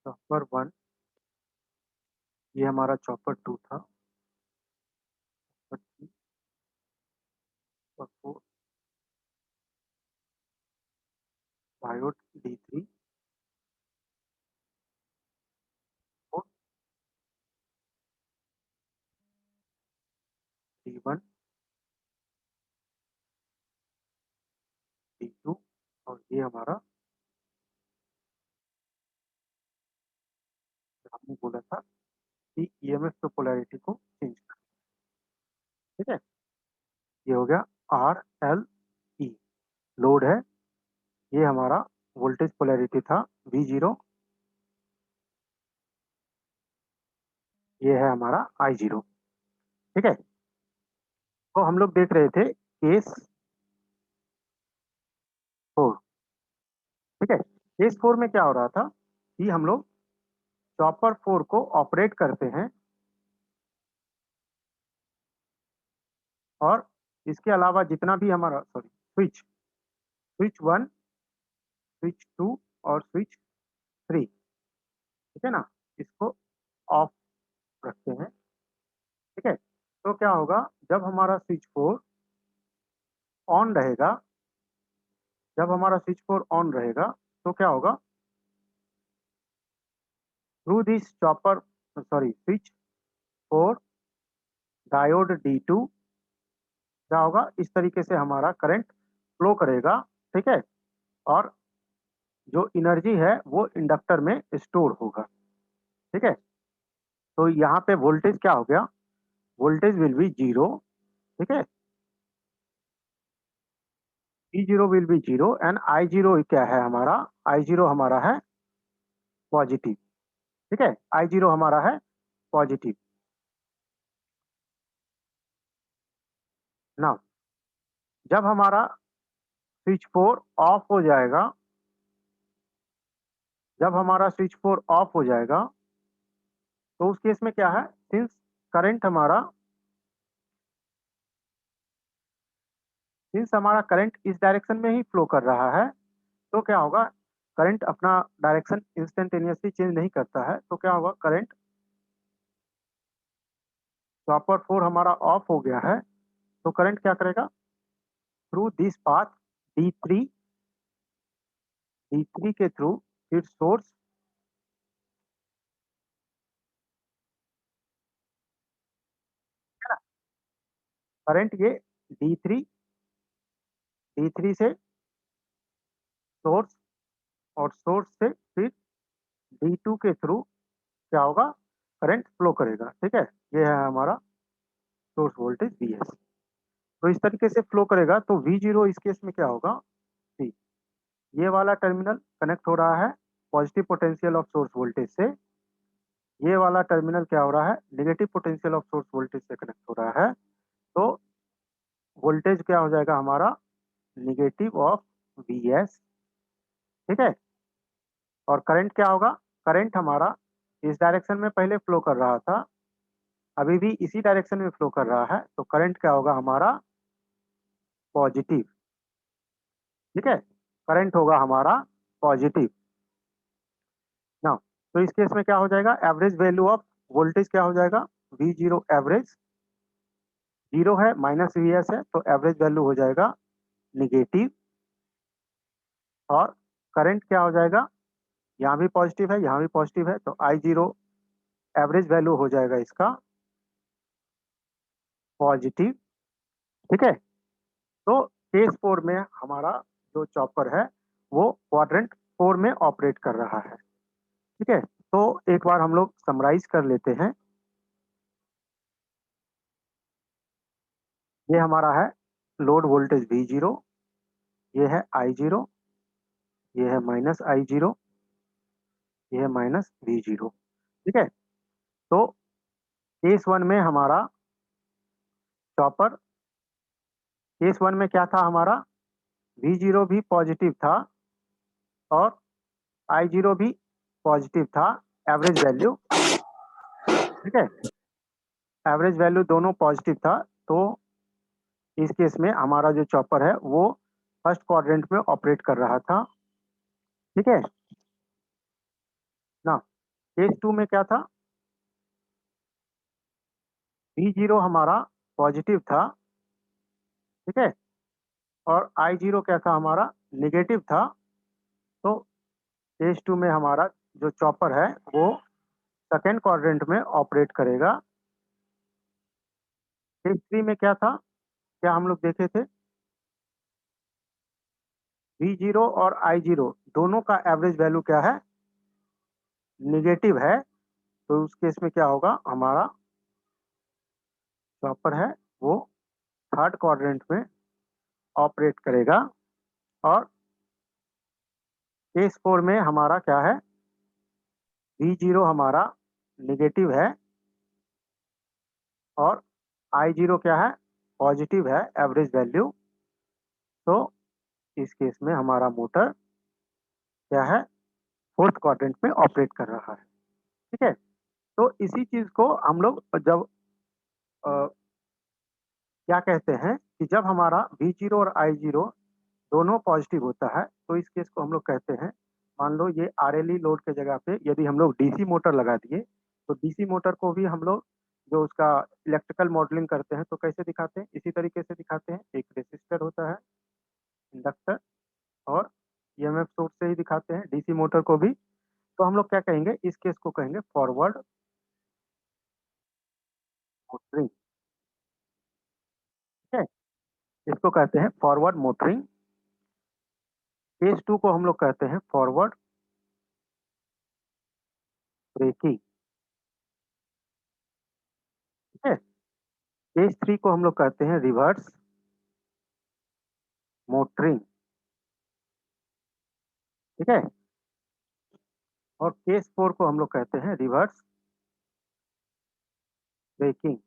Chopper 1, ये हमारा chopper 2 था। चॉपर 3 और 4, डायोड D3, और D1, D2, और ये हमारा हमने बोला था कि ईएमएफ के पोलैरिटी को चेंज कर। ठीक है, ये हो गया RLE, लोड है। ये हमारा वोल्टेज पोलैरिटी था V0, ये है हमारा I0। ठीक है, तो हम लोग देख रहे थे केस 4। ठीक है, केस 4 में क्या हो रहा था कि हम लोग चॉपर 4 को ऑपरेट करते हैं, और इसके अलावा जितना भी हमारा स्विच, स्विच 1, स्विच 2 और स्विच 3, ठीक है ना, इसको ऑफ रखते हैं। ठीक है, तो क्या होगा, जब हमारा स्विच 4 ऑन रहेगा, जब हमारा स्विच 4 ऑन रहेगा तो क्या होगा, through this chopper, switch 4 diode D2 क्या होगा, इस तरीके से हमारा करंट फ्लो करेगा। ठीक है, और जो एनर्जी है वो इंडक्टर में स्टोर होगा। ठीक है, तो यहाँ पे वोल्टेज क्या हो गया, वोल्टेज विल बी जीरो। ठीक है, E0 will be zero and I0 क्या है हमारा, I0 हमारा है पॉजिटिव। ठीक है, I0 हमारा है पॉजिटिव। ना, जब हमारा स्विच 4 ऑफ हो जाएगा, जब हमारा स्विच 4 ऑफ हो जाएगा तो उस केस में क्या है, सिंस करंट हमारा, सिंस हमारा करंट इस डायरेक्शन में ही फ्लो कर रहा है, तो क्या होगा, करंट अपना डायरेक्शन इंस्टेंटेनियसली चेंज नहीं करता है, तो क्या होगा, करंट चॉपर 4 हमारा ऑफ हो गया है, तो करंट क्या करेगा, through this path D3, D3 के थ्रू फिर सोर्स, है ना, करंट ये D3, D3 से सोर्स, और सोर्स से फिर D2 के थ्रू क्या होगा, करंट फ्लो करेगा। ठीक है, ये है हमारा सोर्स वोल्टेज VS। तो इस तरीके से फ्लो करेगा, तो V0 इस केस में क्या होगा, सी, ये वाला टर्मिनल कनेक्ट हो रहा है positive potential of source voltage से, ये वाला टर्मिनल क्या हो रहा है, negative potential of source voltage से कनेक्ट हो रहा है। तो वोल्टेज क्या हो जाएगा हमारा, नेगेटिव ऑफ VS। ठीक है, और करंट क्या होगा, करंट हमारा इस डायरेक्शन में पहले फ्लो कर रहा था, अभी भी इसी डायरेक्शन में फ्लो कर रहा है, तो करंट क्या होगा हमारा, पॉजिटिव। ठीक है, करंट होगा हमारा पॉजिटिव। ना, तो इस केस में क्या हो जाएगा, एवरेज वैल्यू ऑफ वोल्टेज क्या हो जाएगा, V0 एवरेज, जीरो है माइनस VS है, तो एवरेज वैल्यू हो जाएगा निगेटिव। और करंट क्या हो जाएगा, यहाँ भी पॉजिटिव है, यहाँ भी पॉजिटिव है, तो I0 एवरेज वैल्यू हो जाएगा इसका पॉजिटिव। ठीक है, तो केस 4 में हमारा जो चॉपर है वो क्वाड्रेंट 4 में ऑपरेट कर रहा है। ठीक है, तो एक बार हम लोग समराइज कर लेते हैं। ये हमारा है लोड वोल्टेज V0, ये है I0, ये है माइनस I0, ये है माइनस V0। ठीक है, तो केस 1 में हमारा चॉपर, केस 1 में क्या था हमारा, V0 भी पॉजिटिव था और I0 भी पॉजिटिव था, एवरेज वैल्यू। ठीक है, एवरेज वैल्यू दोनों पॉजिटिव था, तो इस केस में हमारा जो चॉपर है वो फर्स्ट क्वाड्रेंट में ऑपरेट कर रहा था। ठीक है ना, केस 2 में क्या था, V0 हमारा पॉजिटिव था। ठीक है, और I0 क्या था हमारा, नेगेटिव था। तो केस 2 में हमारा जो चॉपर है वो सेकेंड क्वाड्रेंट में ऑपरेट करेगा। केस 3 में क्या था, क्या हम लोग देखे थे, V0 और I0 दोनों का एवरेज वैल्यू क्या है, निगेटिव है। तो उस केस में क्या होगा, हमारा चॉपर है वो थर्ड क्वाड्रेंट में ऑपरेट करेगा। और केस 4 में हमारा क्या है, V0 हमारा निगेटिव है और I0 क्या है, पॉजिटिव है, एवरेज वैल्यू। तो इस केस में हमारा मोटर क्या है, फोर्थ क्वाड्रेंट में ऑपरेट कर रहा है। ठीक है, तो इसी चीज को हम लोग जब क्या कहते हैं कि जब हमारा V0 और I0 दोनों पॉजिटिव होता है, तो इस केस को हम लोग कहते हैं, मान लो ये RLE लोड के जगह पे यदि हम लोग DC मोटर लगा दिए, तो DC मोटर को भी हम लोग जो उसका इलेक्ट्रिकल मॉडलिंग करते हैं तो कैसे दिखाते हैं, इसी तरीके से दिखाते हैं। एक रेसिस्टर होता है, इंडक्टर और EMF सोर्स से ही दिखाते हैं DC मोटर को भी। तो हम लोग क्या कहेंगे, इस केस को कहेंगे फॉरवर्ड मोटरिंग। ठीक है, इसको कहते हैं फॉरवर्ड मोटरिंग। केस 2 को हम लोग कहते हैं फॉरवर्ड ब्रेकिंग। ठीक है, केस 3 को हम लोग कहते हैं रिवर्स मोटरिंग। ठीक है, और केस 4 को हम लोग कहते हैं रिवर्स ब्रेकिंग।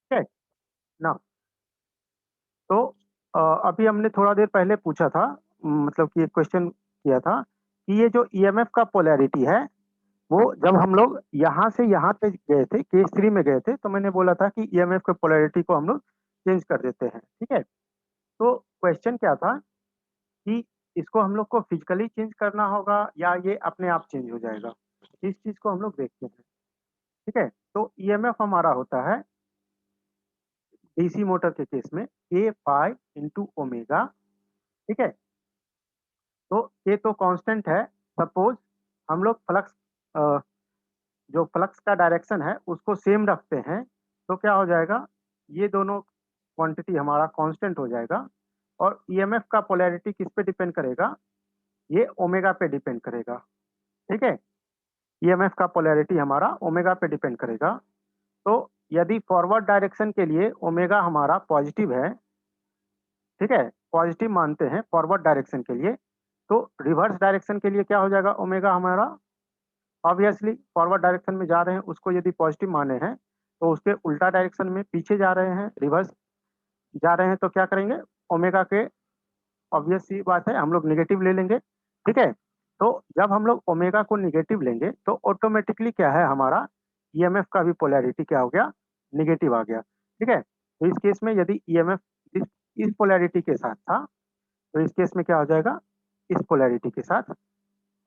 ठीक है ना, तो अभी हमने थोड़ा देर पहले पूछा था, मतलब कि एक क्वेश्चन किया था कि ये जो ईएमएफ का पोलैरिटी है वो जब हम लोग यहाँ से यहाँ पे गए थे, केस 3 में गए थे, तो मैंने बोला था कि ईएमएफ के पोलैरिटी को हम लोग चेंज कर देते हैं। ठीक है, तो क्वेश्चन क्या था कि इसको हम लोग को फिजिकली चेंज करना होगा या ये अपने आप चेंज हो जाएगा, इस चीज को हम लोग देखते हैं। ठीक है, तो ईएमएफ हमारा होता है डीसी मोटर के केस में K पाई इंटू ओमेगा। ठीक है, तो K तो कांस्टेंट है। सपोज हम लोग फ्लक्स, जो फ्लक्स का डायरेक्शन है उसको सेम रखते हैं, तो क्या हो जाएगा, ये दोनों क्वांटिटी हमारा कांस्टेंट हो जाएगा। और ईएमएफ का पोलैरिटी किस पे डिपेंड करेगा, ये ओमेगा पे डिपेंड करेगा। ठीक है, ईएमएफ का पोलैरिटी हमारा ओमेगा पे डिपेंड करेगा। तो यदि फॉरवर्ड डायरेक्शन के लिए ओमेगा हमारा पॉजिटिव है, ठीक है, पॉजिटिव मानते हैं फॉरवर्ड डायरेक्शन के लिए, तो रिवर्स डायरेक्शन के लिए क्या हो जाएगा, ओमेगा हमारा ऑब्वियसली फॉरवर्ड डायरेक्शन में जा रहे हैं उसको यदि पॉजिटिव माने हैं, तो उसके उल्टा डायरेक्शन में पीछे जा रहे हैं, रिवर्स जा रहे हैं, तो क्या करेंगे, ओमेगा के ऑब्वियस सी बात है हम लोग निगेटिव ले लेंगे। ठीक है, तो जब हम लोग ओमेगा को निगेटिव लेंगे तो ऑटोमेटिकली क्या है, हमारा ईएमएफ का भी पोलैरिटी क्या हो गया, निगेटिव आ गया। ठीक है, तो इस केस में यदि ईएमएफ इस पोलैरिटी के साथ था, तो इस केस में क्या हो जाएगा, इस पोलैरिटी के साथ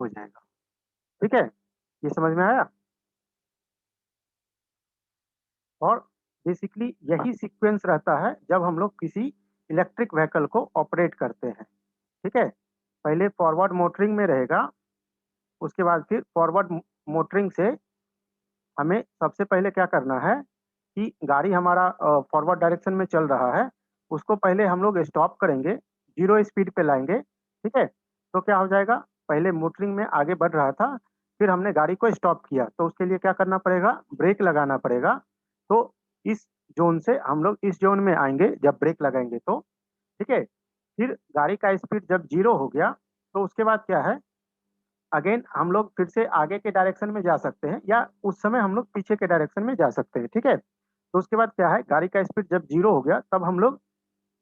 हो जाएगा। ठीक है, ये समझ में आया। और बेसिकली यही सीक्वेंस रहता है जब हम लोग किसी इलेक्ट्रिक व्हीकल को ऑपरेट करते हैं। ठीक है, पहले फॉरवर्ड मोटरिंग में रहेगा, उसके बाद फिर फॉरवर्ड मोटरिंग से हमें सबसे पहले क्या करना है कि गाड़ी हमारा फॉरवर्ड डायरेक्शन में चल रहा है, उसको पहले हम लोग स्टॉप करेंगे, जीरो स्पीड पे लाएंगे। ठीक है, तो क्या हो जाएगा, पहले मोटरिंग में आगे बढ़ रहा था, फिर हमने गाड़ी को स्टॉप किया, तो उसके लिए क्या करना पड़ेगा, ब्रेक लगाना पड़ेगा। तो इस जोन से हम लोग इस जोन में आएंगे जब ब्रेक लगाएंगे तो। ठीक है, फिर गाड़ी का स्पीड जब 0 हो गया तो उसके बाद क्या है, अगेन हम लोग फिर से आगे के डायरेक्शन में जा सकते हैं या उस समय हम लोग पीछे के डायरेक्शन में जा सकते हैं। ठीक है, तो उसके बाद क्या है, गाड़ी का स्पीड जब 0 हो गया तब हम लोग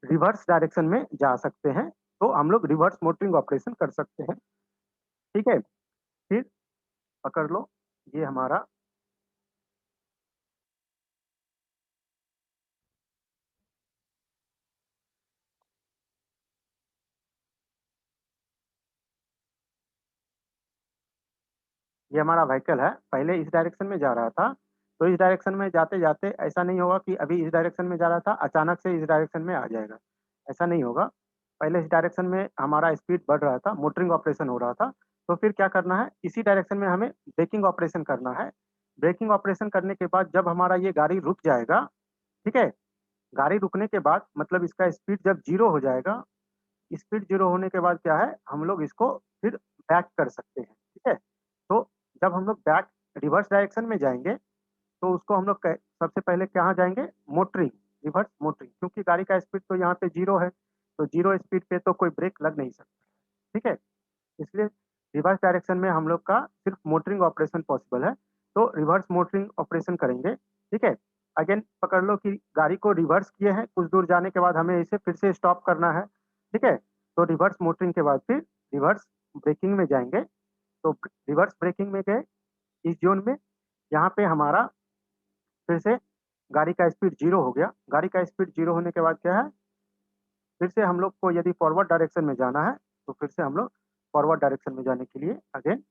रिवर्स डायरेक्शन में जा सकते हैं, तो हम लोग रिवर्स मोटरिंग ऑपरेशन कर सकते हैं। ठीक है, फिर पकड़ लो, ये हमारा ये हमारा व्हीकल है, पहले इस डायरेक्शन में जा रहा था, तो इस डायरेक्शन में जाते जाते ऐसा नहीं होगा कि अभी इस डायरेक्शन में जा रहा था अचानक से इस डायरेक्शन में आ जाएगा, ऐसा नहीं होगा। पहले इस डायरेक्शन में हमारा स्पीड बढ़ रहा था, मोटरिंग ऑपरेशन हो रहा था, तो फिर क्या करना है, इसी डायरेक्शन में हमें ब्रेकिंग ऑपरेशन करना है। ब्रेकिंग ऑपरेशन करने के बाद जब हमारा ये गाड़ी रुक जाएगा, ठीक है, गाड़ी रुकने के बाद मतलब इसका स्पीड जब 0 हो जाएगा, स्पीड 0 होने के बाद क्या है, हम लोग इसको फिर बैक कर सकते हैं। ठीक है, तो जब हम लोग बैक रिवर्स डायरेक्शन में जाएंगे तो उसको हम लोग सबसे पहले कहाँ जाएंगे, मोटरिंग, रिवर्स मोटरिंग, क्योंकि गाड़ी का स्पीड तो यहाँ पे 0 है, तो 0 स्पीड पे तो कोई ब्रेक लग नहीं सकता। ठीक है, इसलिए रिवर्स डायरेक्शन में हम लोग का सिर्फ मोटरिंग ऑपरेशन पॉसिबल है, तो रिवर्स मोटरिंग ऑपरेशन करेंगे। ठीक है, अगेन पकड़ लो कि गाड़ी को रिवर्स किए हैं, कुछ दूर जाने के बाद हमें इसे फिर से स्टॉप करना है। ठीक है, तो रिवर्स मोटरिंग के बाद फिर रिवर्स ब्रेकिंग में जाएंगे, तो रिवर्स ब्रेकिंग में गए इस जोन में, यहाँ पे हमारा फिर से गाड़ी का स्पीड 0 हो गया। गाड़ी का स्पीड 0 होने के बाद क्या है, फिर से हम लोग को यदि फॉरवर्ड डायरेक्शन में जाना है तो फिर से हम लोग फॉरवर्ड डायरेक्शन में जाने के लिए अगेन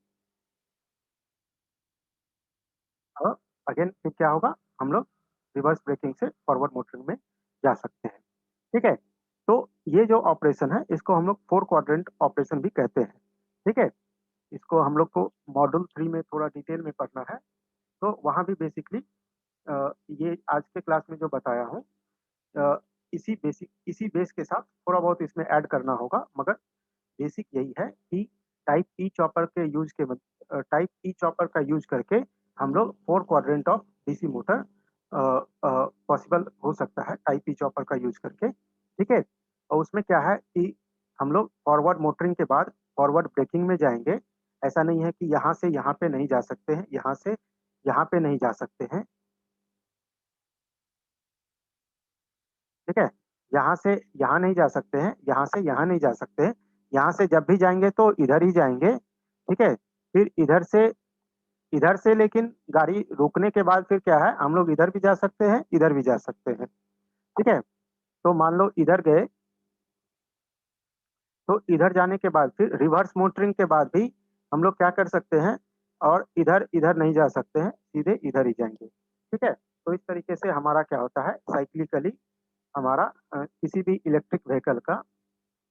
फिर क्या होगा, हम लोग रिवर्स ब्रेकिंग से फॉरवर्ड मोटरिंग में जा सकते हैं। ठीक है, तो ये जो ऑपरेशन है इसको हम लोग 4 क्वाड्रेंट ऑपरेशन भी कहते हैं। ठीक है, इसको हम लोग को मॉड्यूल 3 में थोड़ा डिटेल में पढ़ना है, तो वहाँ भी बेसिकली ये आज के क्लास में जो बताया हूँ, अ, इसी बेस के साथ थोड़ा बहुत इसमें ऐड करना होगा, मगर बेसिक यही है कि टाइप ई चॉपर का यूज करके हम लोग 4 quadrant of DC motor possible हो सकता है टाइप ई चॉपर का यूज करके। ठीक है, और उसमें क्या है कि हम लोग फॉरवर्ड मोटरिंग के बाद फॉरवर्ड ब्रेकिंग में जाएंगे। ऐसा नहीं है कि यहाँ से यहाँ पे नहीं जा सकते हैं, यहाँ से यहाँ पे नहीं जा सकते हैं। ठीक है, यहाँ से यहाँ नहीं जा सकते हैं, यहाँ से यहाँ नहीं जा सकते हैं, यहाँ से जब भी जाएंगे तो इधर ही जाएंगे। ठीक है, फिर इधर से लेकिन गाड़ी रुकने के बाद फिर क्या है, हम लोग इधर भी जा सकते हैं, इधर भी जा सकते हैं। ठीक है, तो मान लो इधर गए, तो इधर जाने के बाद फिर रिवर्स मोटरिंग के बाद भी हम लोग क्या कर सकते हैं, और इधर इधर नहीं जा सकते हैं, सीधे इधर ही जाएंगे। ठीक है, तो इस तरीके से हमारा क्या होता है, साइक्लिकली हमारा किसी भी इलेक्ट्रिक व्हीकल का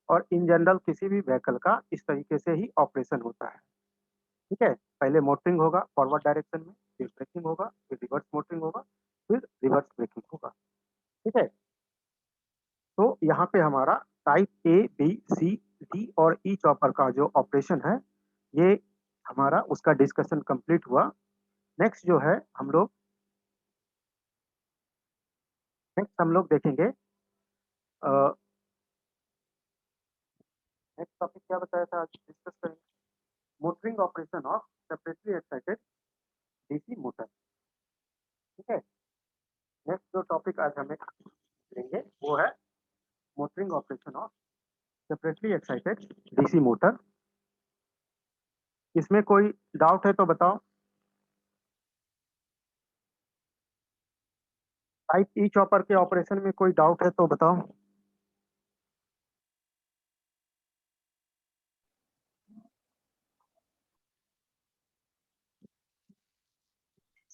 और इन जनरल किसी भी व्हीकल का इस तरीके से ही ऑपरेशन होता है। ठीक है, पहले मोटरिंग होगा फॉरवर्ड डायरेक्शन में, फिर ब्रेकिंग होगा, फिर रिवर्स मोटरिंग होगा, फिर रिवर्स ब्रेकिंग होगा। ठीक है, तो यहाँ पे हमारा type A B C D और ई चॉपर का जो ऑपरेशन है, ये हमारा उसका डिस्कशन कंप्लीट हुआ। नेक्स्ट जो है हम लोग नेक्स्ट हम लोग देखेंगे, नेक्स्ट टॉपिक क्या बताया था, आज डिस्कस करेंगे motoring operation of separately excited DC motor. ठीक है, नेक्स्ट जो टॉपिक आज हमें लेंगे वो है motoring operation of separately excited DC motor. इसमें कोई डाउट है तो बताओ। टाइप ई चॉपर के ऑपरेशन में कोई डाउट है तो बताओ।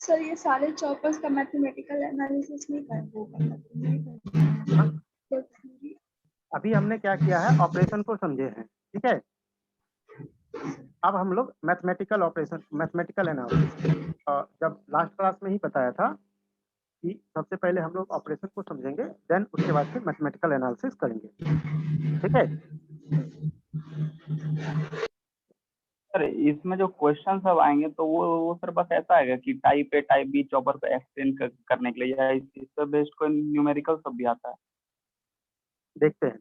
सर ये सारे चॉपर्स का मैथमेटिकल एनालिसिस नहीं कर होगा। अभी हमने क्या किया है, ऑपरेशन को समझे हैं। ठीक है, अब हम लोग मैथमेटिकल एनालिसिस, जब लास्ट क्लास में ही बताया था कि सबसे पहले हम लोग ऑपरेशन को समझेंगे, देन उसके बाद फिर मैथमेटिकल एनालिसिस करेंगे। ठीक है, सर इसमें जो क्वेश्चन सब आएंगे तो वो सर बस ऐसा आएगा कि type A type B chopper को एक्सप्लेन करने के लिए, या इस पर बेस्ड कोई न्यूमेरिकल सब भी आता है? देखते हैं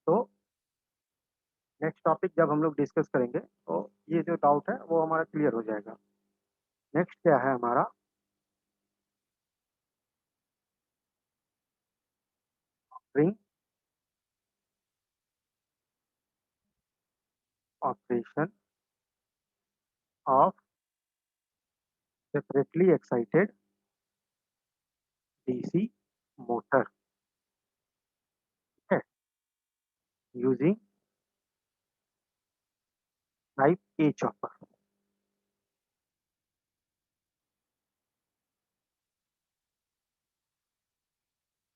तो नेक्स्ट टॉपिक जब हम लोग डिस्कस करेंगे तो ये जो डाउट है वो हमारा क्लियर हो जाएगा। नेक्स्ट क्या है हमारा, ring operation of separately excited DC motor है यूजिंग टाइप ए चॉपर।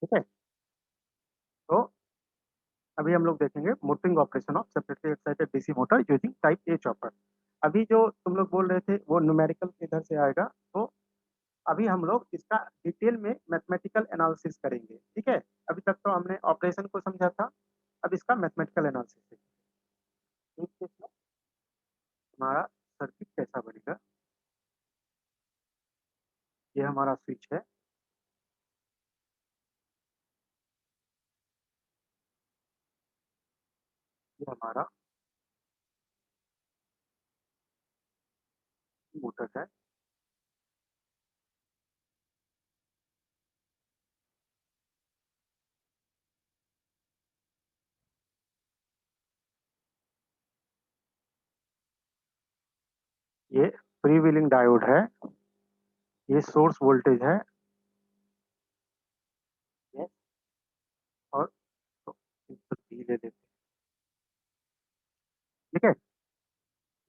ठीक है, तो अभी हम लोग देखेंगे motoring operation of separately excited DC motor using type A chopper. अभी जो तुम लोग बोल रहे थे वो न्यूमेरिकल इधर से आएगा, तो अभी हम लोग इसका डिटेल में मैथमेटिकल एनालिसिस करेंगे। ठीक है, अभी तक तो हमने ऑपरेशन को समझा था, अब इसका मैथमेटिकल एनालिसिस है। हमारा सर्किट कैसा बनेगा, ये हमारा स्विच है, ये हमारा मोटर है, ये फ्री व्हीलिंग डायोड है, ये सोर्स वोल्टेज है, ये और तो इनपुट भी ले लेते हैं। ठीक है,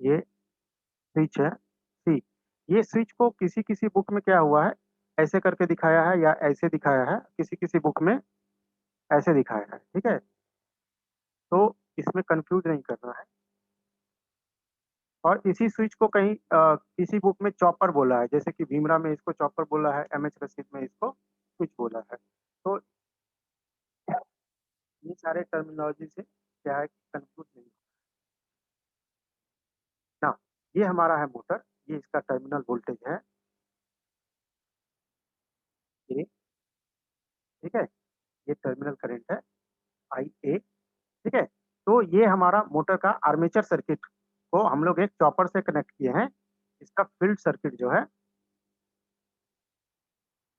ये स्विच है सी। ये स्विच को किसी किसी बुक में क्या हुआ है, ऐसे करके दिखाया है या ऐसे दिखाया है, किसी किसी बुक में ऐसे दिखाया है। ठीक है, तो इसमें कंफ्यूज नहीं करना है। और इसी स्विच को कहीं किसी बुक में चॉपर बोला है, जैसे कि भीमरा में इसको चॉपर बोला है, एम एच रशीद में इसको स्विच बोला है। तो ये सारे टर्मिनोलॉजी से क्या है कि कंफ्यूज नहीं ना। ये हमारा है मोटर, ये इसका टर्मिनल वोल्टेज है ए। ठीक है, ये टर्मिनल करंट है आई ए। ठीक है, तो ये हमारा मोटर का आर्मेचर सर्किट को हम लोग एक चॉपर से कनेक्ट किए हैं। इसका फील्ड सर्किट जो है,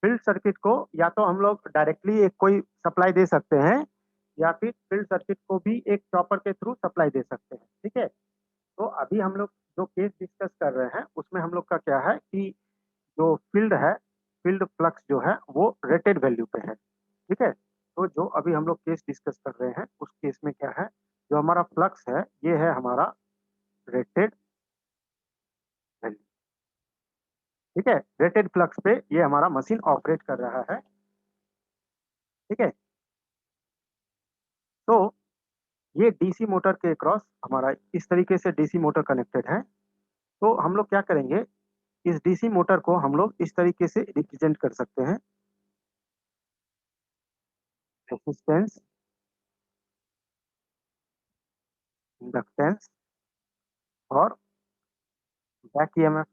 फील्ड सर्किट को या तो हम लोग डायरेक्टली एक कोई सप्लाई दे सकते हैं, या फिर फील्ड सर्किट को भी एक चॉपर के थ्रू सप्लाई दे सकते हैं। ठीक है, तो अभी हम लोग जो केस डिस्कस कर रहे हैं उसमें हम लोग का क्या है कि जो फील्ड है, फील्ड फ्लक्स जो है वो रेटेड वैल्यू पे है। ठीक है, तो जो अभी हम लोग केस डिस्कस कर रहे हैं उस केस में क्या है, जो हमारा फ्लक्स है ये है हमारा रेटेड वैल्यू। ठीक है, रेटेड फ्लक्स पे ये हमारा मशीन ऑपरेट कर रहा है। ठीक है, तो ये डीसी मोटर के क्रॉस हमारा इस तरीके से डीसी मोटर कनेक्टेड है। तो हम लोग क्या करेंगे, इस डीसी मोटर को हम लोग इस तरीके से रिप्रेजेंट कर सकते हैं, रेसिस्टेंस, इंडक्टेंस और बैक ईएमएफ।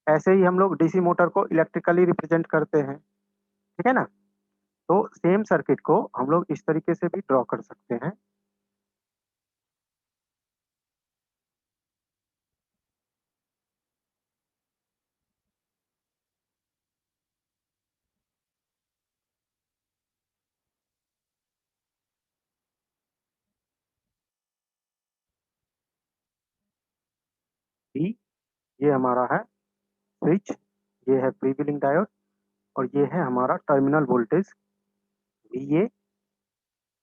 ऐसे ही हम लोग डीसी मोटर को इलेक्ट्रिकली रिप्रेजेंट करते हैं। ठीक है ना, तो सेम सर्किट को हम लोग इस तरीके से भी ड्रॉ कर सकते हैं। डी, ये हमारा है स्विच, ये है फ्री व्हीलिंग डायोड, और ये है हमारा terminal voltage V A,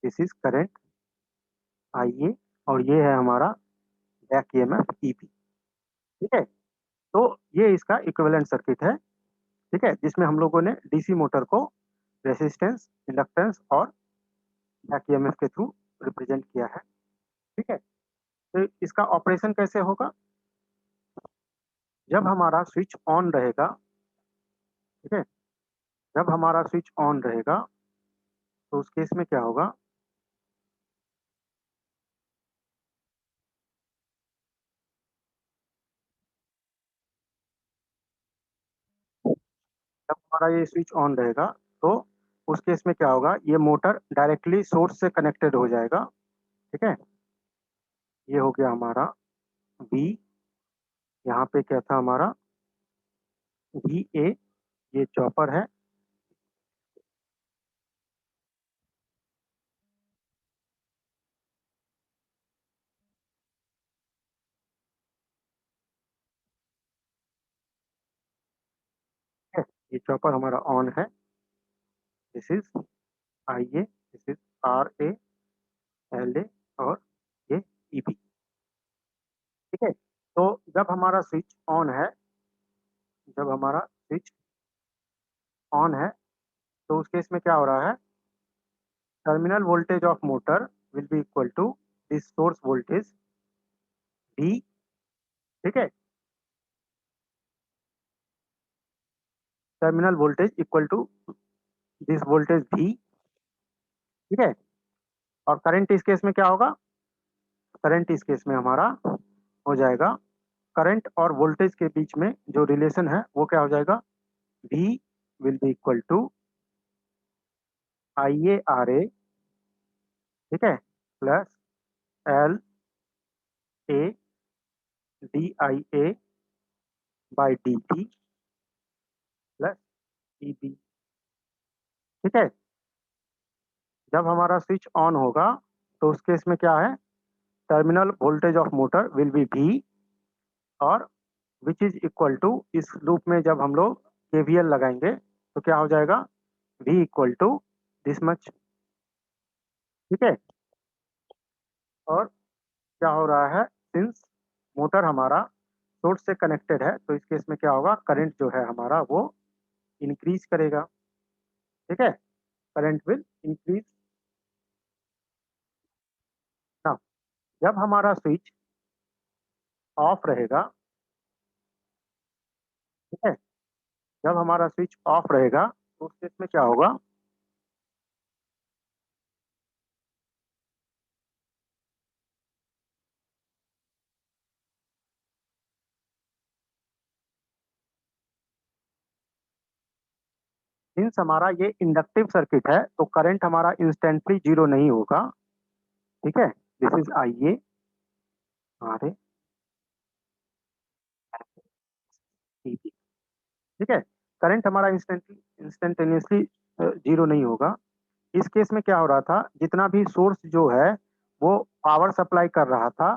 this is current I A, और ये है हमारा बैक ईएमएफ ई बी। ठीक है, तो ये इसका इक्विवेलेंट सर्किट है। ठीक है, जिसमें हम लोगों ने डीसी मोटर को रेसिस्टेंस, इंडक्टेंस और बैक ईएमएफ के थ्रू रिप्रेजेंट किया है। ठीक है, तो इसका ऑपरेशन कैसे होगा, जब हमारा स्विच ऑन रहेगा। ठीक है, जब हमारा स्विच ऑन रहेगा तो उस केस में क्या होगा, जब हमारा ये स्विच ऑन रहेगा तो उस केस में क्या होगा, ये मोटर डायरेक्टली सोर्स से कनेक्टेड हो जाएगा। ठीक है, ये हो गया हमारा V, यहाँ पे क्या था हमारा VA, ये चॉपर है, ठीक है, ये चॉपर हमारा ऑन है, this is IA, this is RA, LA और ये EB। ठीक है, तो जब हमारा स्विच ऑन है, जब हमारा स्विच ऑन है तो उस केस में क्या हो रहा है, terminal voltage of motor will be equal to this source voltage V। ठीक है, terminal voltage equal to this voltage V। ठीक है, और करंट इस केस में क्या होगा, करंट इस केस में हमारा हो जाएगा, करंट और वोल्टेज के बीच में जो रिलेशन है वो क्या हो जाएगा, V will be equal to IaRa, ठीक है, plus LA DIA by DT plus EB। ठीक है, जब हमारा स्विच ऑन होगा तो उस केस में क्या है, terminal voltage of motor will B V, और विच इज इक्वल टू, इस लूप में जब हम लोग KVL लगाएंगे तो क्या हो जाएगा, V equal to this much. ठीक है, और क्या हो रहा है, सिंस मोटर हमारा सोर्स से कनेक्टेड है तो इस केस में क्या होगा, करंट जो है हमारा वो इंक्रीज करेगा। ठीक है, करंट विल इंक्रीज। ना, जब हमारा स्विच ऑफ रहेगा, ठीक है, जब हमारा स्विच ऑफ रहेगा तो उस केस में क्या होगा, सिंस हमारा ये इंडक्टिव सर्किट है तो करंट हमारा इंस्टेंटली जीरो नहीं होगा। ठीक है, this is IA RA EB। ठीक है, करंट हमारा इंस्टेंटेनियसली जीरो नहीं होगा। इस केस में क्या हो रहा था, जितना भी सोर्स जो है वो पावर सप्लाई कर रहा था,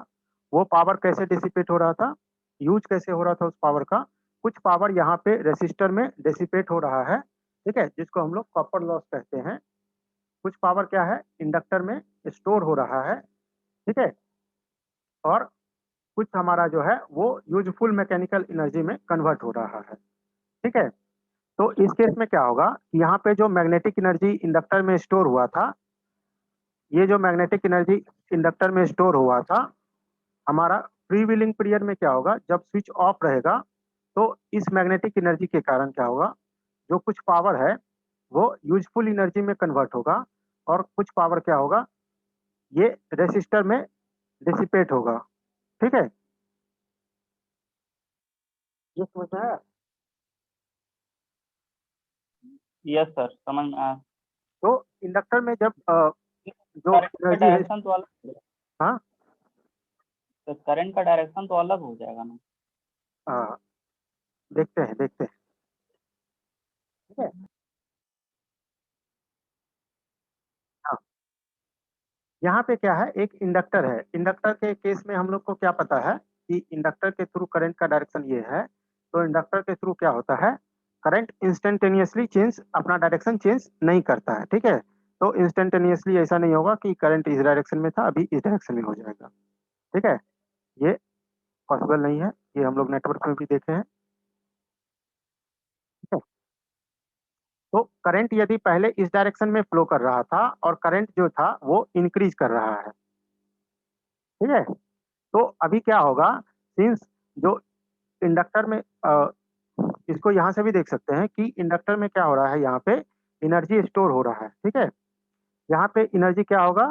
वो पावर कैसे डिसिपेट हो रहा था, यूज कैसे हो रहा था उस पावर का, कुछ पावर यहाँ पे रेसिस्टर में डिसिपेट हो रहा है। ठीक है, जिसको हम लोग कॉपर लॉस कहते हैं। कुछ पावर क्या है, इंडक्टर में स्टोर हो रहा है। ठीक है, और कुछ हमारा जो है वो यूजफुल मैकेनिकल एनर्जी में कन्वर्ट हो रहा है। ठीक है, तो इस केस में क्या होगा, यहाँ पे जो मैग्नेटिक एनर्जी इंडक्टर में स्टोर हुआ था, ये जो मैग्नेटिक एनर्जी इंडक्टर में स्टोर हुआ था, हमारा फ्री व्हीलिंग पीरियड में क्या होगा, जब स्विच ऑफ रहेगा तो इस मैग्नेटिक एनर्जी के कारण क्या होगा, जो कुछ पावर है वो यूजफुल एनर्जी में कन्वर्ट होगा, और कुछ पावर क्या होगा, ये रेसिस्टर में डिसिपेट होगा। ठीक है, ये समझ में आया। यस सर, समझ में आया। तो इंडक्टर में जब जो करंट का एनर्जी है, डायरेक्शन तो अलग, हाँ, तो करंट का डायरेक्शन तो अलग हो जाएगा ना। देखते हैं देखते हैं। ठीक है, हाँ, यहाँ पे क्या है, एक इंडक्टर है, इंडक्टर के केस में हम लोग को क्या पता है कि इंडक्टर के थ्रू करंट का डायरेक्शन ये है, तो इंडक्टर के थ्रू क्या होता है, करंट इंस्टेंटेनियसली चेंज, अपना डायरेक्शन चेंज नहीं करता है। ठीक है, तो इंस्टेंटेनियसली ऐसा नहीं होगा कि करंट इस डायरेक्शन में था अभी इस डायरेक्शन में हो जाएगा। ठीक है, ये पॉसिबल नहीं है, ये हम लोग नेटवर्क में भी देखे हैं। ठीक है, तो करंट यदि पहले इस डायरेक्शन में फ्लो कर रहा था और करंट जो था वो इंक्रीज कर रहा है। ठीक है, तो अभी क्या होगा, सिंस जो इंडक्टर में इसको यहाँ से भी देख सकते हैं कि इंडक्टर में क्या हो रहा है, यहाँ पे एनर्जी स्टोर हो रहा है। ठीक है, यहाँ पे एनर्जी क्या होगा,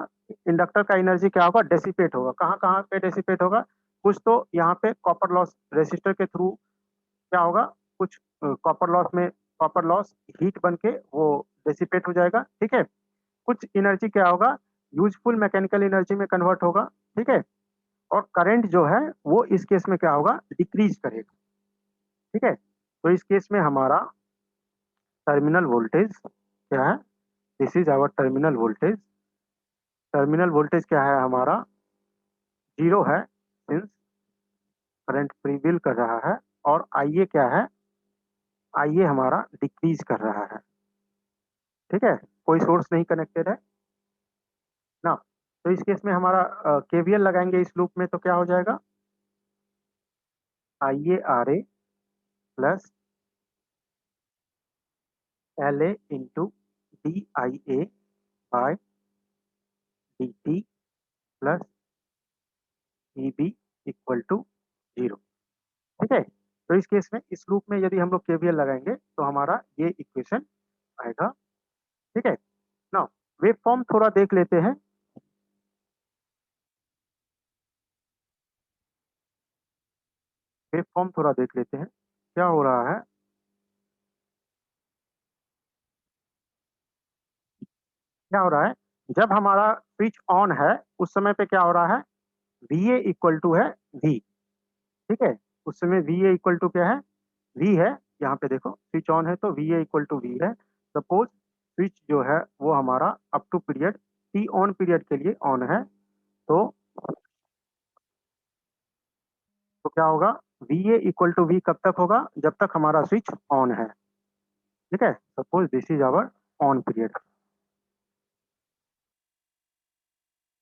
इंडक्टर का एनर्जी क्या होगा, डेसिपेट होगा। कहाँ कहाँ पे डेसिपेट होगा, कुछ तो यहाँ पे कॉपर लॉस रेसिस्टर के थ्रू क्या होगा, कुछ कॉपर लॉस में, कॉपर लॉस हीट बन के वो डेसिपेट हो जाएगा। ठीक है, कुछ एनर्जी क्या होगा, यूजफुल मैकेनिकल एनर्जी में कन्वर्ट होगा, ठीक है। और करंट जो है वो इस केस में क्या होगा, डिक्रीज करेगा, ठीक है। तो इस केस में हमारा टर्मिनल वोल्टेज क्या है, this is our terminal voltage. Terminal voltage क्या है हमारा, 0 है, सिंस करंट प्रीविल कर रहा है। और आईए क्या है, आईए हमारा डिक्रीज कर रहा है, ठीक है। कोई सोर्स नहीं कनेक्टेड है ना। तो इस केस में हमारा केवीएल लगाएंगे इस लूप में, तो क्या हो जाएगा, I A R A plus L A into D I A by D T plus E B equal to 0, ठीक है। तो इस केस में इस लूप में यदि हम लोग केवीएल लगाएंगे तो हमारा ये इक्वेशन आएगा, ठीक है ना। वेव फॉर्म थोड़ा देख लेते हैं। वेव फॉर्म थोड़ा देख लेते हैं क्या हो रहा है। क्या हो रहा है, जब हमारा स्विच ऑन है उस समय पे क्या हो रहा है, वी ए इक्वल टू है वी, ठीक है। उस समय वी ए इक्वल टू क्या है, वी है। यहाँ पे देखो स्विच ऑन है तो V A equal to V है। सपोज स्विच जो है वो हमारा up to period T on period के लिए ऑन है, तो क्या होगा, V A equal to V कब तक होगा, जब तक हमारा स्विच ऑन है, ठीक है। Suppose this is our on period,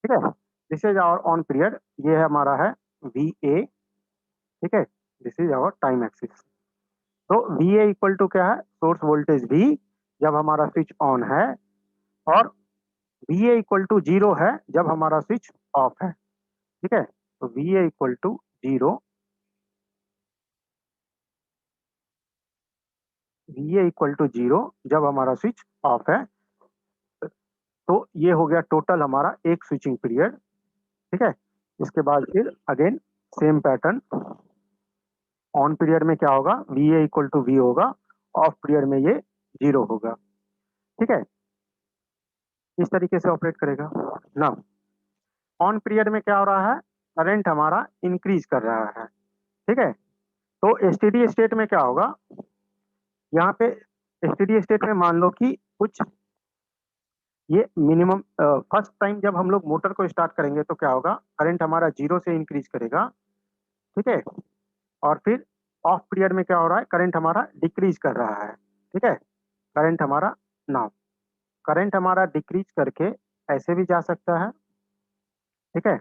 ठीक है। This is our on period, ये है हमारा है वी ए, ठीक है। This is our time axis. तो वी ए इक्वल टू क्या है, सोर्स वोल्टेज वी जब हमारा स्विच ऑन है, और वी ए इक्वल टू 0 है जब हमारा स्विच ऑफ है, ठीक है। तो V A equal to 0, V A equal to 0 जब हमारा स्विच ऑफ है। तो ये हो गया टोटल हमारा एक स्विचिंग पीरियड, ठीक है। इसके बाद फिर again same pattern, on period में क्या होगा, V A equal to V होगा, ऑफ पीरियड में ये 0 होगा, ठीक है। इस तरीके से ऑपरेट करेगा ना। ऑन पीरियड में क्या हो रहा है, करंट हमारा इंक्रीज कर रहा है, ठीक है। तो एसटीडी स्टेट में क्या होगा, यहाँ पे एसटीडी स्टेट में मान लो कि कुछ ये मिनिमम फर्स्ट टाइम जब हम लोग मोटर को स्टार्ट करेंगे तो क्या होगा, करंट हमारा 0 से इंक्रीज करेगा, ठीक है। और फिर ऑफ पीरियड में क्या हो रहा है, करंट हमारा डिक्रीज कर रहा है, ठीक है। करंट हमारा नाउ करंट हमारा डिक्रीज करके ऐसे भी जा सकता है, ठीक है,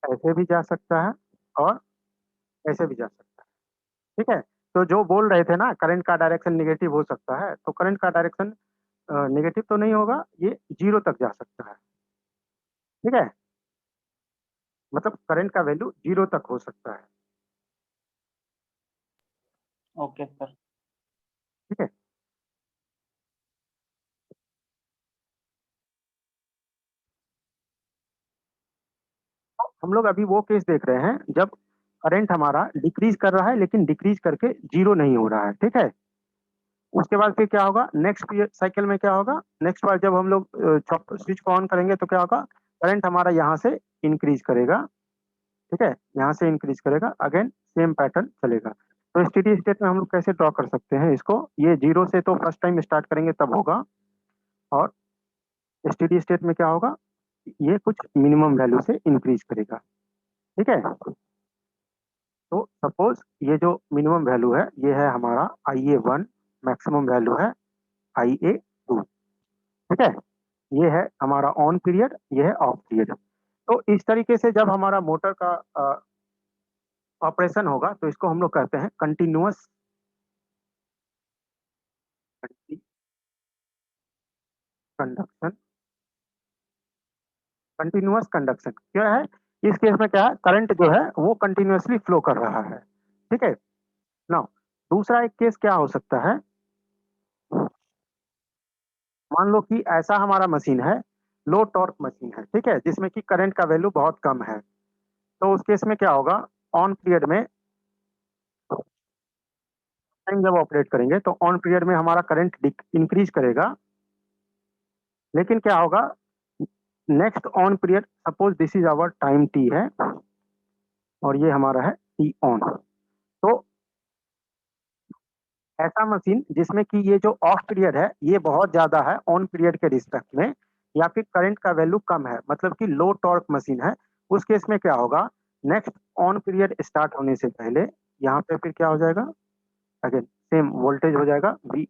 ऐसे भी जा सकता है और ऐसे भी जा सकता है, ठीक है। तो जो बोल रहे थे ना करंट का डायरेक्शन नेगेटिव हो सकता है, तो करंट का डायरेक्शन नेगेटिव तो नहीं होगा, ये 0 तक जा सकता है, ठीक है। मतलब करंट का वैल्यू 0 तक हो सकता है, ओके सर। ठीक है। हम लोग अभी वो केस देख रहे हैं जब करंट हमारा डिक्रीज कर रहा है लेकिन डिक्रीज करके 0 नहीं हो रहा है, ठीक है। उसके बाद फिर क्या होगा, नेक्स्ट साइकिल में क्या होगा, नेक्स्ट बार जब हम लोग स्विच को ऑन करेंगे तो क्या होगा, करंट हमारा यहाँ से इंक्रीज करेगा, ठीक है, यहाँ से इंक्रीज करेगा, अगेन सेम पैटर्न चलेगा। तो स्टेडी स्टेट में हम लोग कैसे ड्रॉ कर सकते हैं इसको, ये 0 से तो फर्स्ट टाइम स्टार्ट करेंगे तब होगा, और स्टेडी स्टेट में क्या होगा, ये कुछ मिनिमम वैल्यू से इंक्रीज करेगा, ठीक है। तो सपोज ये जो मिनिमम वैल्यू है ये है हमारा आई ए 1, मैक्सिमम वैल्यू है आई ए 2, ठीक है। ये है हमारा ऑन पीरियड, ये है ऑफ पीरियड। तो इस तरीके से जब हमारा मोटर का ऑपरेशन होगा तो इसको हम लोग कहते हैं कंटिन्यूअस कंडक्शन। कंटिन्यूअस कंडक्शन क्या है, इस केस में क्या है, करंट जो है वो कंटिन्यूअसली फ्लो कर रहा है, ठीक है ना। दूसरा एक केस क्या हो सकता है, मान लो कि ऐसा हमारा मशीन है, लो टॉर्क मशीन है, ठीक है, जिसमें कि करंट का वैल्यू बहुत कम है। तो उस केस में क्या होगा, ऑन पीरियड में टाइम जब ऑपरेट करेंगे तो ऑन पीरियड में हमारा करंट इंक्रीज करेगा, लेकिन क्या होगा, next on period, suppose this is our time T है और ये हमारा है टी ऑन। तो ऐसा मशीन जिसमें कि ये जो ऑफ पीरियड है ये बहुत ज्यादा है ऑन पीरियड के रिस्पेक्ट में, या फिर करंट का वैल्यू कम है, मतलब कि लो टॉर्क मशीन है, उस केस में क्या होगा, नेक्स्ट ऑन पीरियड स्टार्ट होने से पहले यहाँ पे फिर क्या हो जाएगा, अगेन सेम वोल्टेज हो जाएगा वी।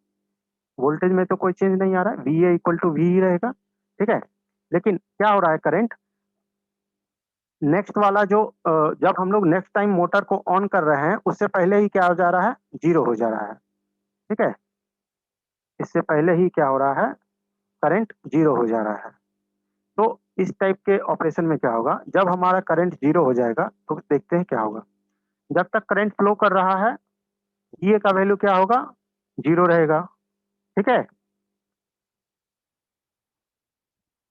वोल्टेज में तो कोई चेंज नहीं आ रहा है, V A equal to V ही रहेगा, ठीक है। लेकिन क्या हो रहा है, करंट नेक्स्ट वाला जो जब हम लोग नेक्स्ट टाइम मोटर को ऑन कर रहे हैं उससे पहले ही क्या हो जा रहा है, जीरो हो जा रहा है, ठीक है। इससे पहले ही क्या हो रहा है, करंट जीरो हो जा रहा है। तो इस टाइप के ऑपरेशन में क्या होगा, जब हमारा करंट जीरो हो जाएगा तो देखते हैं क्या होगा। जब तक करंट फ्लो कर रहा है ये का वैल्यू क्या होगा, जीरो रहेगा, ठीक है।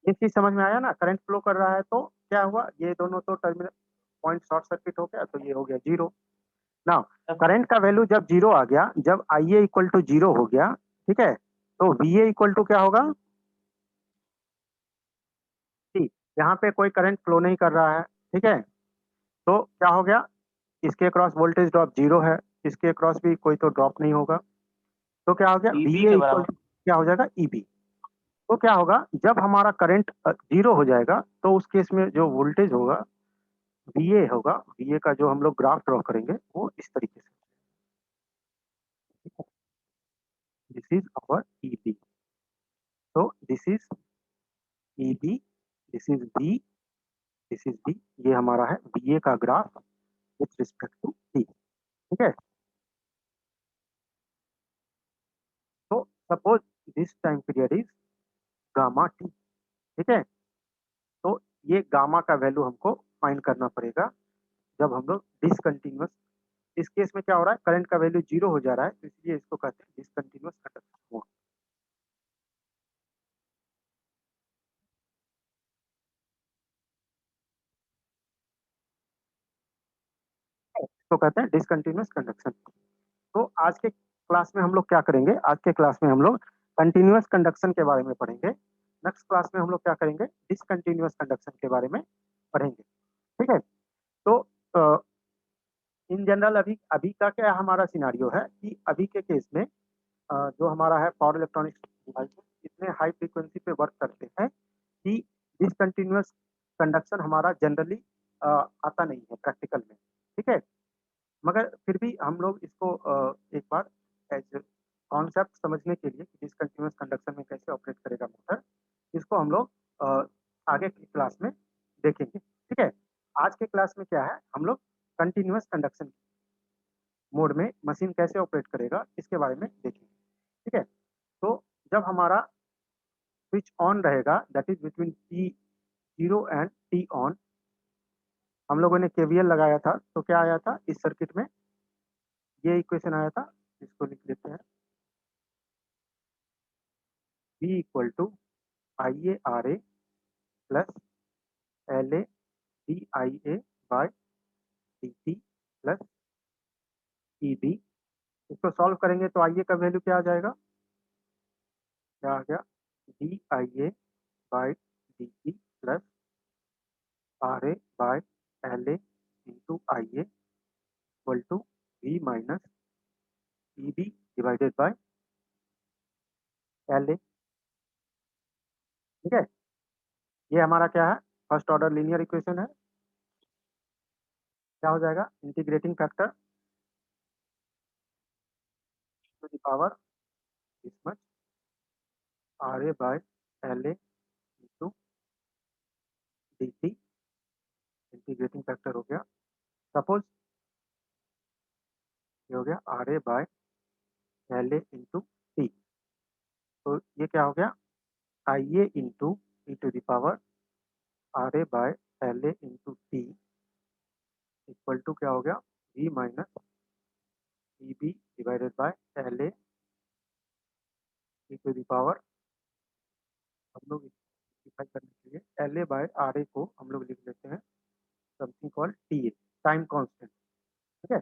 ये चीज समझ में आया ना, करंट फ्लो कर रहा है तो क्या हुआ, ये दोनों तो टर्मिनल पॉइंट शॉर्ट सर्किट हो गया, तो ये हो गया जीरो। नाउ करंट का वैल्यू जब जीरो आ गया, जब आई ए इक्वल टू जीरो हो गया, ठीक है, तो वी ए इक्वल टू क्या होगा, टी। यहाँ पे कोई करंट फ्लो नहीं कर रहा है, ठीक है। तो क्या हो गया, इसके क्रॉस वोल्टेज ड्रॉप जीरो है, इसके क्रॉस भी कोई तो ड्रॉप नहीं होगा, तो क्या हो गया, वी ईबी ए के इक्वल बराबर। टू क्या हो जाएगा, ईबी। तो क्या होगा, जब हमारा करंट जीरो हो जाएगा तो उस केस में जो वोल्टेज होगा वी ए होगा, वी ए का जो हम लोग ग्राफ ड्रॉ करेंगे वो इस तरीके से, दिस इज अवर ईबी। तो this is E B, this is B, this is B, ये हमारा है वी ए का graph with respect to T, ठीक है। तो suppose this time period is gamma T, ठीक है। तो ये गामा का वैल्यू हमको फाइंड करना पड़ेगा जब हम लोग डिसकंटिन्यूअस, इस केस में क्या हो रहा है, करंट का वैल्यू जीरो हो जा रहा है, तो इसलिए इसको कहते हैं डिसकंटिन्यूअस कंडक्शन मोड। इसको कहते हैं डिसकंटिन्यूअस कंडक्शन। तो आज के क्लास में हम लोग क्या करेंगे, आज के क्लास में हम लोग कंटिन्यूअस कंडक्शन के बारे में पढ़ेंगे, नेक्स्ट क्लास में हम लोग क्या करेंगे, डिसकंटिन्यूअस कंडक्शन के बारे में पढ़ेंगे, ठीक है। तो इन जनरल अभी अभी का क्या हमारा सिनारियो है कि अभी के केस में जो हमारा है पावर इलेक्ट्रॉनिक्स डिवाइस इतने हाई फ्रीक्वेंसी पे वर्क करते हैं कि डिसकंटिन्यूअस कंडक्शन हमारा जनरली आता नहीं है प्रैक्टिकल में, ठीक है। मगर फिर भी हम लोग इसको एक बार एज कॉन्सेप्ट समझने के लिए कि डिसकंटिन्यूअस कंडक्शन में कैसे ऑपरेट करेगा मोटर, इसको हम लोग आगे की क्लास में देखेंगे, ठीक है। आज के क्लास में क्या है, हम लोग कंटिन्यूअस कंडक्शन मोड में मशीन कैसे ऑपरेट करेगा इसके बारे में देखेंगे, ठीक है। तो जब हमारा स्विच ऑन रहेगा, that is between T zero and T on, हम लोगों ने केवीएल लगाया था, तो क्या आया था इस सर्किट में, ये इक्वेशन आया था, इसको लिख लेते हैं, V equal to I A R A plus L A D I A by D T plus E B. इसको सॉल्व करेंगे तो आई ए का वैल्यू क्या आ जाएगा, क्या आ गया, D I A by D T plus R A by L A into I A equal to V minus E B divided by L A, ठीक है। ये हमारा क्या है, फर्स्ट ऑर्डर लीनियर इक्वेशन है। क्या हो जाएगा, integrating factor to the power this much R A by L A into D T, integrating factor हो गया, सपोज ये हो गया R A by L A into T. तो ये क्या हो गया, I A into E to the power R A by L A into T equal to क्या हो गया, V minus E B divided by L A E to the power, हम लोग सिंप्लीफाई करने के लिए L A by R A को हम लोग लिख लेते हैं something called T A, time constant, ठीक है।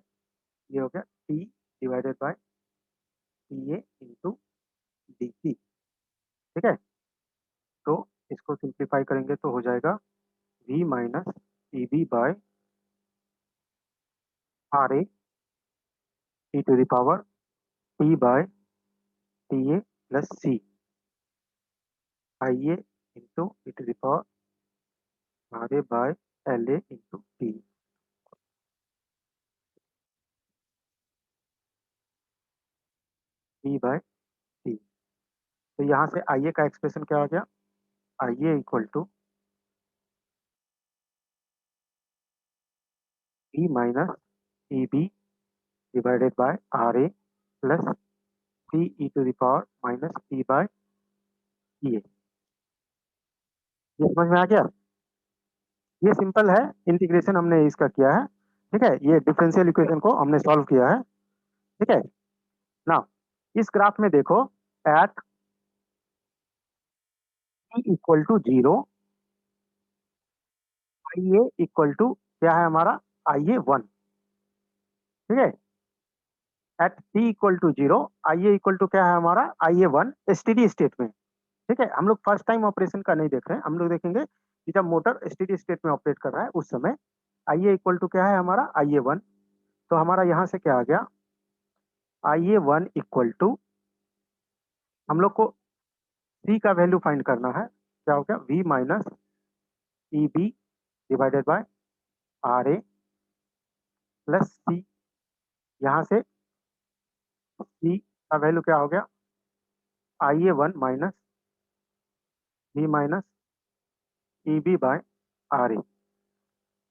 ये हो गया T divided by T A into D T, ठीक है। तो सिंप्लीफाई करेंगे तो हो जाएगा v minus E B by R A E to the power T by T A plus C I A into E to the power R A by L A into T. B by T. तो यहाँ से आई A का expression क्या आ गया, I A equal to B minus E B divided by R A plus T E to the power minus T by T A. ये समझ में आ गया? ये सिंपल है, इंटीग्रेशन हमने इसका किया है, ठीक है। ये डिफरेंशियल इक्वेशन को हमने सॉल्व किया है, ठीक है ना। इस ग्राफ में देखो, at t equal to 0 I A equal to क्या है हमारा, आई ए 1, ठीक है। At t equal to 0 I A equal to क्या है हमारा, आई ए 1 स्टेडी स्टेट में, ठीक है। हम लोग फर्स्ट टाइम ऑपरेशन का नहीं देख रहे हैं, हम लोग देखेंगे कि जब मोटर स्टेडी स्टेट में ऑपरेट कर रहा है उस समय आई ए इक्वल टू क्या है हमारा, आई ए 1। तो हमारा यहाँ से क्या आ गया, आई ए 1 इक्वल टू, हम लोग को c का वैल्यू फाइंड करना है, क्या हो गया, v minus E B divided by R A plus C. यहाँ से c का वैल्यू क्या हो गया, I A 1 minus v minus E B by R A,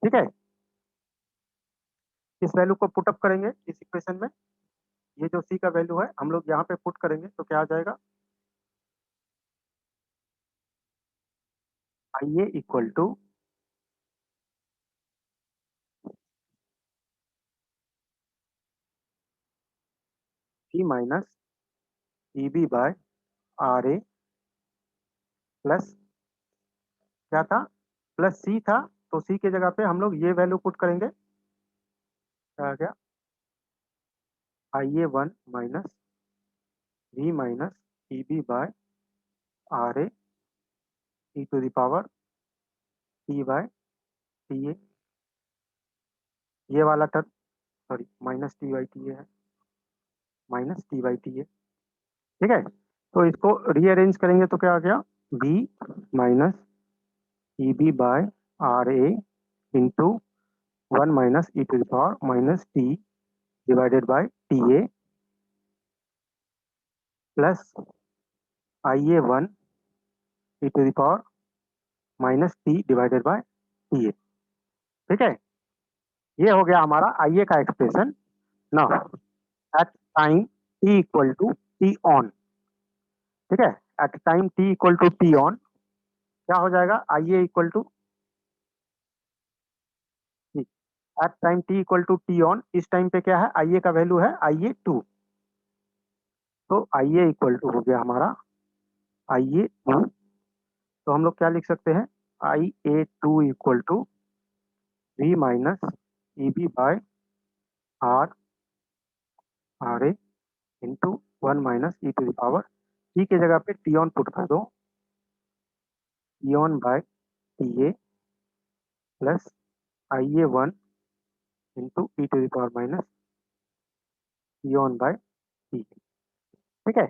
ठीक है। इस वैल्यू को पुटअप करेंगे इस इक्वेशन में, ये जो c का वैल्यू है हम लोग यहाँ पे पुट करेंगे तो क्या आ जाएगा, I A equal to V minus E B by R A plus क्या था, प्लस सी था, तो सी के जगह पे हम लोग ये वैल्यू पुट करेंगे, क्या आ गया, I A 1 minus V minus E B by R A E to the power T by T A. ये वाला term, sorry minus T by T A है, minus T by T A, ठीक है। तो इसको रीअरेंज करेंगे तो क्या आ गया, B minus E B by R A into 1 minus E to the power minus T divided by T A plus I A 1 E to the power minus T divided by T A, ठीक है। ये हो गया हमारा I A का expression. Now at time T equal to T on, ठीक है, at time T equal to T on क्या हो जाएगा, I A equal to, at time T equal to T on, इस टाइम पे क्या है, आई ए का वैल्यू है आई ए 2, तो आई ए इक्वल टू हो गया हमारा आई ए 2। तो हम लोग क्या लिख सकते हैं, I A 2 equal to V minus E B by R R A into 1 minus E to the power, T के जगह पे टी ऑन पुट कर दो, T on by T A plus I A 1 into E to the power minus T on by T, ठीक है।